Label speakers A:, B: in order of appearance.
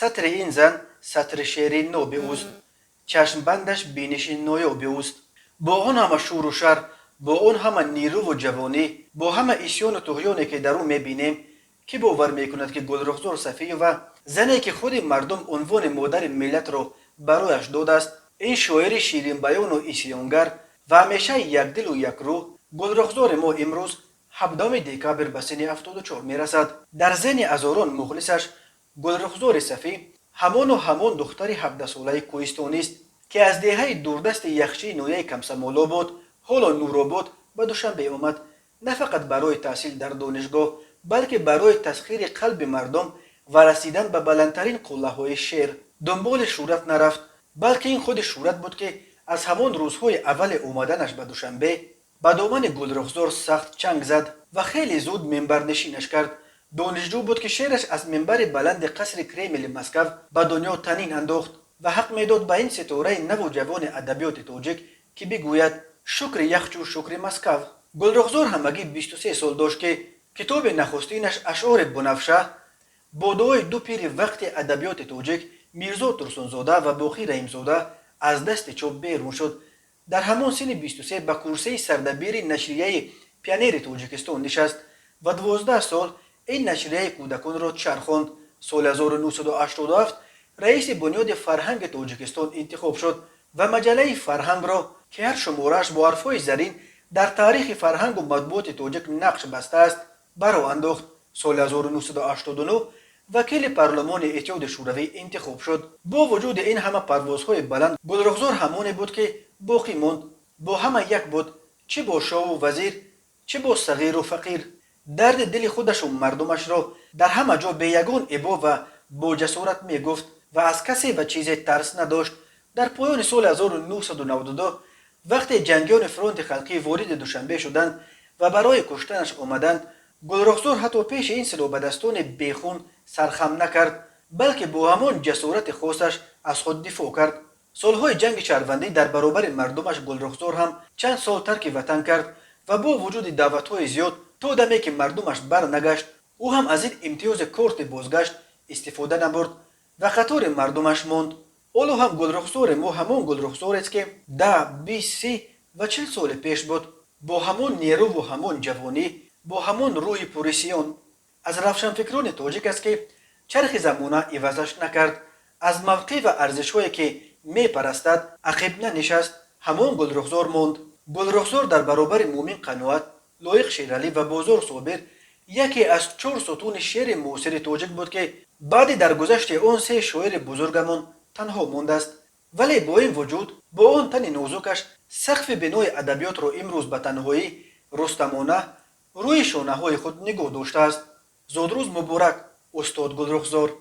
A: سطر این زن سطر شعری نو به اوست، چشم بندش بینش نویو به اوست. با اون همه شور و شر، با اون همه نیرو و جوانی، با همه ایسیون و طغیانی که در او میبینیم، کی باور میکند که گلرخزار صفیه زنی که خود مردم عنوان مادر ملت رو برایش داده است، این شاعر شیرین بیان و ایسیانگر و همیشه یک دل و یک رو، گلرخزار ما امروز 17 دکامبر به سن 74 میرسد. در ذهن هزاران مخلصش گلرخزار صفی همان و همان دختر 17 ساله کوهستانی است که از دهه دوردست یخچی نویه کمسمالا بود. حالا نورآباد به دوشنبه آمد، نه فقط برای تحصیل در دانشگاه بلکه برای تسخیر قلب مردم و رسیدن به بلندترین قله های شعر. دنبال شهرت نرفت، بلکه این خود شهرت بود که از همان روزهای اول اومدنش به دوشنبه به دامن گلرخزار سخت چنگ زد و خیلی زود منبر نشینش کرد. دانشجو بود که شعرش از منبر بلند قصر کرمل مسکو به دنیا تنین انداخت و حق میداد به این ستاره نو جوان ادبیات تاجیک که بگوید شکر یخچو شکر مسکو. گلرخزار همگی 23 سال داشت که کتاب نخستینش اشعار بنفشه با دعای دو پیر وقت ادبیات تاجیک میرزا ترسونزاده و باقی رحیمزاده از دست چوب بیرون شد. در همان سن 23 به کرسی سردبیر نشریه پیانیر تاجیکستان نشست و 12 سال این نشریه کودکان را چرخاند. سال 1987 رئیس بنیاد فرهنگ تاجیکستان انتخاب شد و مجله فرهنگ را که هر شمارش با حرفهای زرین در تاریخ فرهنگ و مطبوعات تاجیک نقش بسته است برآ انداخت. سال 1989 وکیل پارلمان اتحاد شوروی انتخاب شد. با وجود این همه پروازهای بلند، گلرخزار همانی بود که باقی ماند. با همه یک بود، چه با شاه و وزیر، چه با صغیر و فقیر. درد دل خودش و مردمش را در همه جا به یگان ابا و با جسارت می گفت و از کسی و چیزی ترس نداشت. در پایان سال 1992 وقتی جنگیان فرانت خلقی وارد دوشنبه شدند و برای کشتنش آمدند، گلرخزار حتی پیش این سلابدستان بیخون سرخم نکرد، بلکه با همان جسارت خاصش از خود دفاع کرد. سالهای جنگ شهروندی در برابر مردمش گلرخزار هم چند سال ترک وطن کرد و با وجود دعوتهای زیاد تا دمی که مردمش بر نگشت، او هم از این امتیاز کارت بازگشت استفاده نبرد و قطار مردمش ماند. اولو هم گلرخزار ما همان گلرخزار است که 10 20 30 و 40 سال پیش بود، با همان نیرو و همان جوانی، با همان روی پوریسیون. از روشنفکران تاجیک است که چرخ زمانه عوضش نکرد، از موقع و ارزش‌هایی که می پرستد عقب ننشست، همان گلرخزار ماند. گلرخزار در برابر مومن قناعت، لایق شیرالی و بازار صابر یکی از 4 ستون شعر معاصر تاجیک بود که بعد درگذشت آن 3 شاعر بزرگمان تنها مانده است. ولی با این وجود با آن تن نازکش سقف بنای ادبیات را امروز به تنهایی رستمانه روی شانه‌های خود نگاه داشته است. زادروز مبارک استاد گلرخزار.